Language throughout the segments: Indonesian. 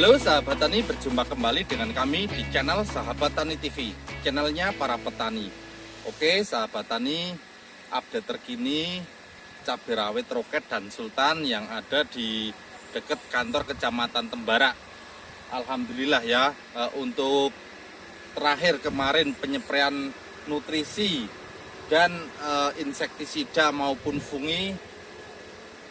Halo sahabat tani, berjumpa kembali dengan kami di channel Sahabat Tani TV, channelnya para petani. Oke sahabat tani, update terkini cabai rawit roket dan sultan yang ada di dekat kantor kecamatan Tembara. Alhamdulillah ya, untuk terakhir kemarin penyepraian nutrisi dan insektisida maupun fungi,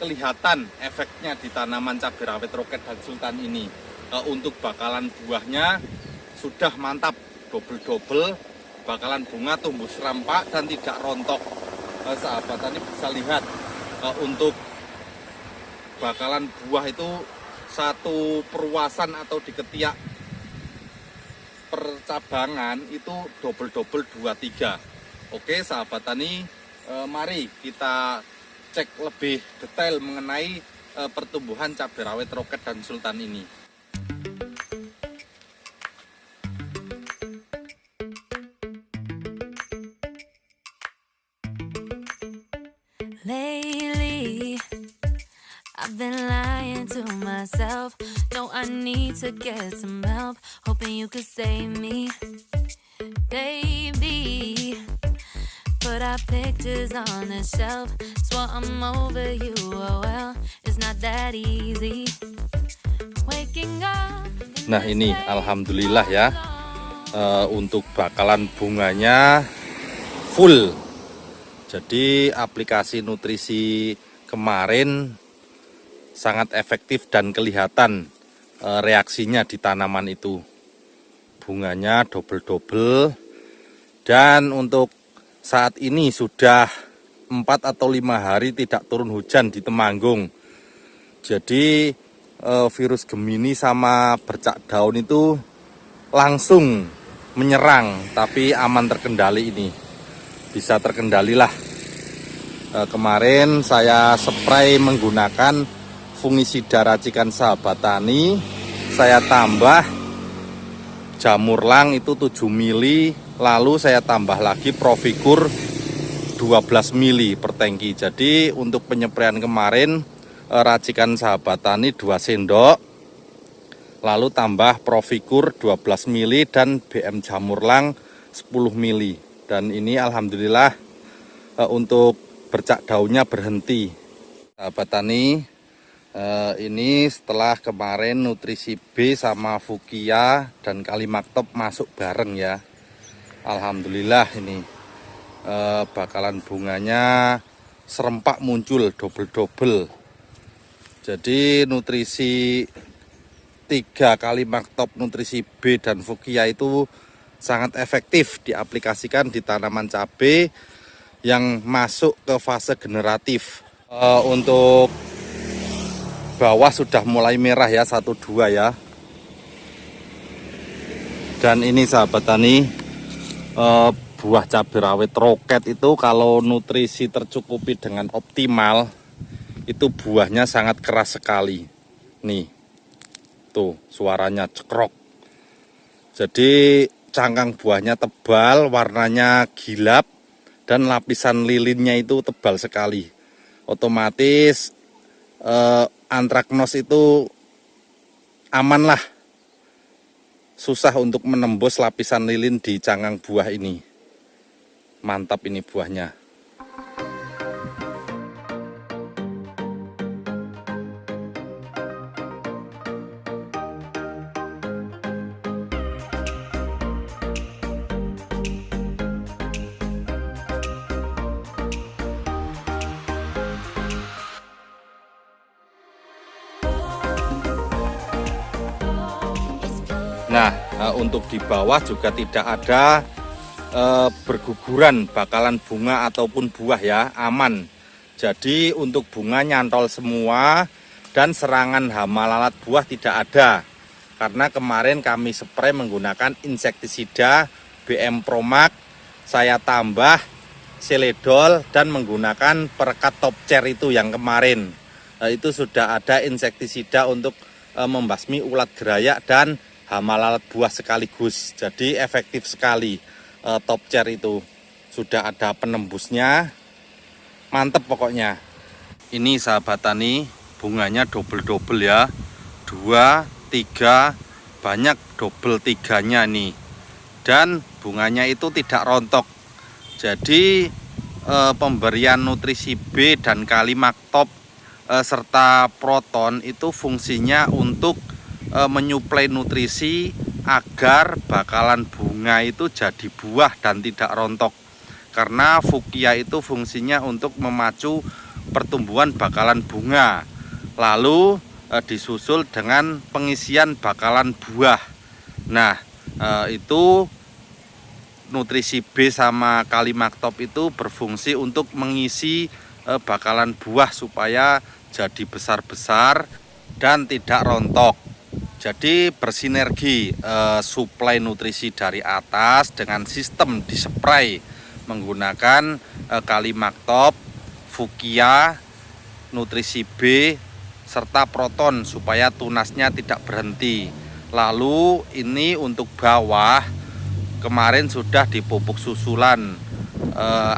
kelihatan efeknya di tanaman cabai rawit roket dan sultan ini. Untuk bakalan buahnya sudah mantap, double-double, bakalan bunga tumbuh serampak dan tidak rontok. Sahabat tani bisa lihat, untuk bakalan buah itu satu perluasan atau di ketiak percabangan itu double-double 2-3. Oke sahabat tani, mari kita cek lebih detail mengenai pertumbuhan cabai rawit roket dan sultan ini. Lately, I've been lying to myself. No, I need to get some help. Hoping you could save me, baby. Put our pictures on the shelf. Swore I'm over you, oh well, it's not that easy. Waking up. Nah ini alhamdulillah ya, untuk bakalan bunganya full. Jadi aplikasi nutrisi kemarin sangat efektif dan kelihatan reaksinya di tanaman itu. Bunganya double-double, dan untuk saat ini sudah 4 atau 5 hari tidak turun hujan di Temanggung. Jadi virus Gemini sama bercak daun itu langsung menyerang, tapi aman terkendali ini. Bisa terkendali lah. Kemarin saya spray menggunakan fungisida racikan Sahabat Tani. Saya tambah jamurlang itu 7 mili. Lalu saya tambah lagi Provigur 12 mili per tangki. Jadi untuk penyepraian kemarin racikan Sahabat Tani 2 sendok. Lalu tambah Provigur 12 mili dan BM jamurlang 10 mili. Dan ini alhamdulillah untuk bercak daunnya berhenti. Sahabat Tani, ini setelah kemarin nutrisi B sama Fukia dan Kalimaktop masuk bareng ya. Alhamdulillah ini bakalan bunganya serempak muncul double-double. Jadi nutrisi 3 Kalimaktop, nutrisi B dan Fukia itu sangat efektif diaplikasikan di tanaman cabai yang masuk ke fase generatif. Untuk bawah sudah mulai merah ya, 1-2 ya. Dan ini sahabat tani, buah cabai rawit roket itu kalau nutrisi tercukupi dengan optimal, itu buahnya sangat keras sekali. Nih, tuh suaranya cekrok. Jadi cangkang buahnya tebal, warnanya gilap, dan lapisan lilinnya itu tebal sekali. Otomatis antraknos itu aman lah. Susah untuk menembus lapisan lilin di cangkang buah ini. Mantap ini buahnya. Nah, untuk di bawah juga tidak ada berguguran bakalan bunga ataupun buah ya, aman. Jadi untuk bunga nyantol semua dan serangan hama lalat buah tidak ada. Karena kemarin kami spray menggunakan insektisida BM Promax, saya tambah seledol dan menggunakan perekat top chair itu yang kemarin. Itu sudah ada insektisida untuk membasmi ulat gerayak dan hama lalat buah sekaligus. Jadi efektif sekali. Top chair itu sudah ada penembusnya, mantep pokoknya. Ini sahabat tani, bunganya double-double ya, 2 3, banyak double 3-nya nih. Dan bunganya itu tidak rontok. Jadi pemberian nutrisi B dan Kalimaktop serta Proton itu fungsinya untuk menyuplai nutrisi agar bakalan bunga itu jadi buah dan tidak rontok. Karena Fuchsia itu fungsinya untuk memacu pertumbuhan bakalan bunga. Lalu disusul dengan pengisian bakalan buah. Nah, itu nutrisi B sama Kalimaktop itu berfungsi untuk mengisi bakalan buah supaya jadi besar-besar dan tidak rontok. Jadi bersinergi suplai nutrisi dari atas dengan sistem dispray menggunakan Kalimaktop, Fuchsia, nutrisi B, serta Proton supaya tunasnya tidak berhenti. Lalu ini untuk bawah kemarin sudah dipupuk susulan,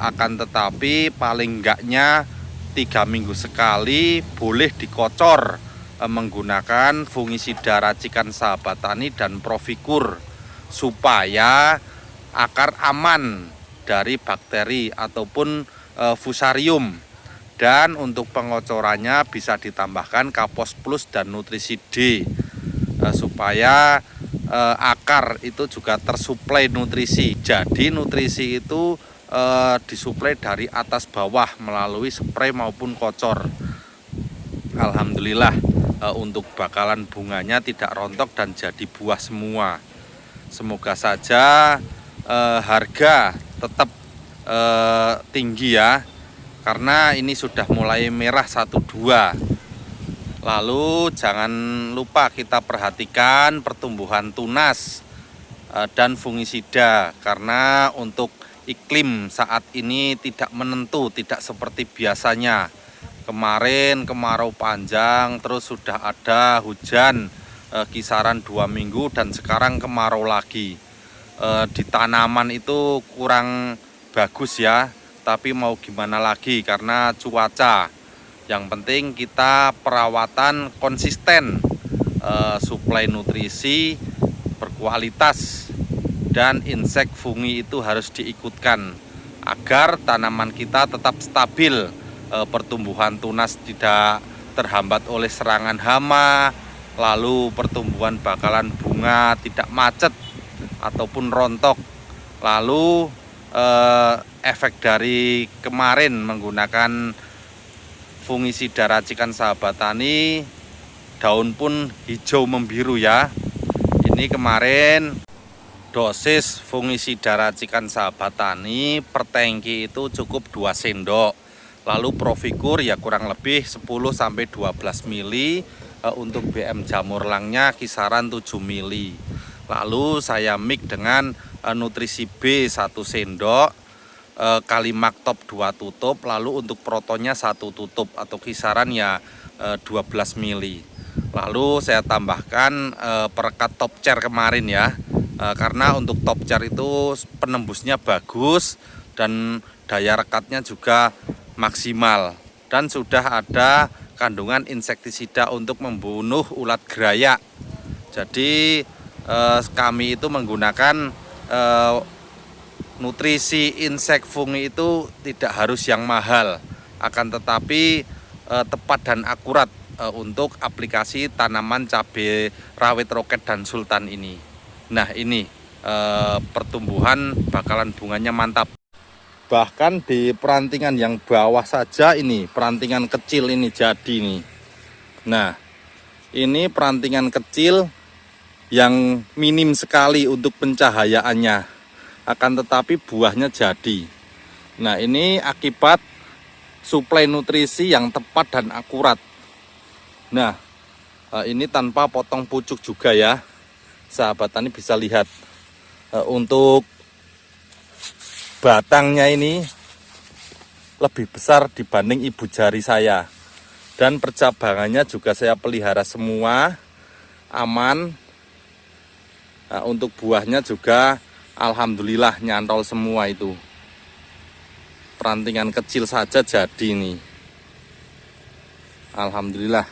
akan tetapi paling enggaknya 3 minggu sekali boleh dikocor menggunakan fungisida racikan sahabat tani dan Provikur supaya akar aman dari bakteri ataupun fusarium. Dan untuk pengocorannya bisa ditambahkan Kapos Plus dan nutrisi D supaya akar itu juga tersuplai nutrisi. Jadi nutrisi itu disuplai dari atas bawah melalui spray maupun kocor. Alhamdulillah untuk bakalan bunganya tidak rontok dan jadi buah semua. Semoga saja harga tetap tinggi ya, karena ini sudah mulai merah 1-2. Lalu jangan lupa kita perhatikan pertumbuhan tunas dan fungisida, karena untuk iklim saat ini tidak menentu, tidak seperti biasanya. Kemarin kemarau panjang, terus sudah ada hujan kisaran 2 minggu, dan sekarang kemarau lagi. Di tanaman itu kurang bagus ya, tapi mau gimana lagi karena cuaca. Yang penting kita perawatan konsisten, suplai nutrisi berkualitas, dan insek fungi itu harus diikutkan agar tanaman kita tetap stabil, pertumbuhan tunas tidak terhambat oleh serangan hama, lalu pertumbuhan bakalan bunga tidak macet ataupun rontok. Lalu efek dari kemarin menggunakan fungisida racikan sahabat tani, daun pun hijau membiru ya. Ini kemarin dosis fungisida racikan sahabat tani per tangki itu cukup 2 sendok. Lalu Provikur ya kurang lebih 10-12 mili, untuk BM Jamurlangnya kisaran 7 mili. Lalu saya mix dengan nutrisi B 1 sendok, Kalimaktop 2 tutup, lalu untuk Protonnya 1 tutup atau kisaran ya 12 mili. Lalu saya tambahkan perekat top chair kemarin ya, karena untuk top chair itu penembusnya bagus dan daya rekatnya juga maksimal, dan sudah ada kandungan insektisida untuk membunuh ulat gerayak. Jadi kami itu menggunakan nutrisi insek fungi itu tidak harus yang mahal, akan tetapi tepat dan akurat untuk aplikasi tanaman cabai rawit roket dan sultan ini. Nah ini pertumbuhan bakalan bunganya mantap. Bahkan di perantingan yang bawah saja ini, perantingan kecil ini jadi nih. Nah ini perantingan kecil yang minim sekali untuk pencahayaannya, akan tetapi buahnya jadi. Nah ini akibat suplai nutrisi yang tepat dan akurat. Nah ini tanpa potong pucuk juga ya, sahabat tani bisa lihat. Untuk batangnya ini lebih besar dibanding ibu jari saya, dan percabangannya juga saya pelihara semua aman. Nah, untuk buahnya juga alhamdulillah nyantol semua itu. Perantingan kecil saja jadi nih, alhamdulillah.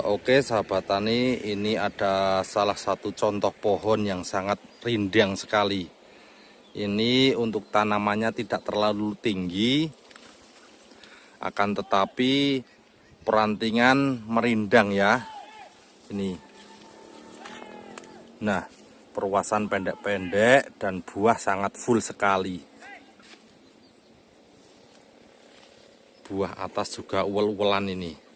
Oke sahabat tani, ini ada salah satu contoh pohon yang sangat rindang sekali. Ini untuk tanamannya tidak terlalu tinggi, akan tetapi perantingan merindang ya. Ini. Nah, perluasan pendek-pendek dan buah sangat full sekali. Buah atas juga uwel-uwelan ini.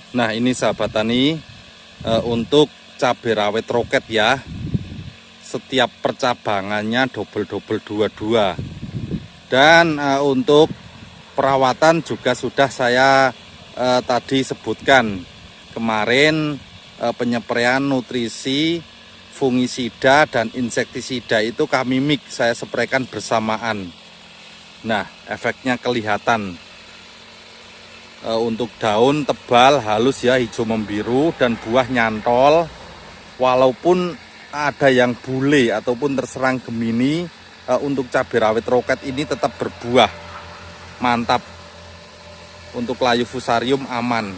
Nah ini sahabat tani, untuk cabai rawit roket ya, setiap percabangannya double-double dua-dua. Dan untuk perawatan juga sudah saya tadi sebutkan kemarin, penyepraian nutrisi, fungisida dan insektisida itu kami mix, saya spraykan bersamaan. Nah efeknya kelihatan. Untuk daun tebal, halus ya, hijau membiru dan buah nyantol. Walaupun ada yang bule ataupun terserang Gemini, untuk cabai rawit roket ini tetap berbuah. Mantap. Untuk layu fusarium aman.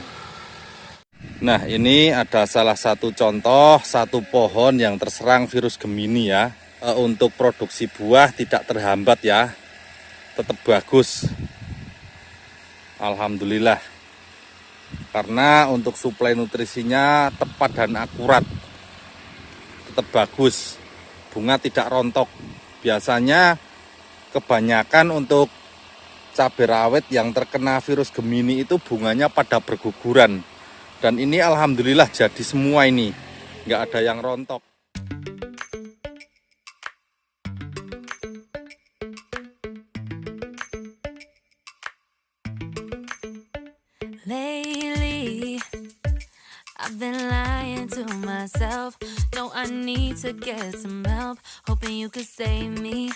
Nah ini ada salah satu contoh, satu pohon yang terserang virus Gemini ya. Untuk produksi buah tidak terhambat ya, tetap bagus. Alhamdulillah, karena untuk suplai nutrisinya tepat dan akurat, tetap bagus, bunga tidak rontok. Biasanya kebanyakan untuk cabai rawit yang terkena virus Gemini itu bunganya pada berguguran, dan ini alhamdulillah jadi semua ini, nggak ada yang rontok. Lately, I've been lying to myself. No, I need to get some help. Hoping you could save me.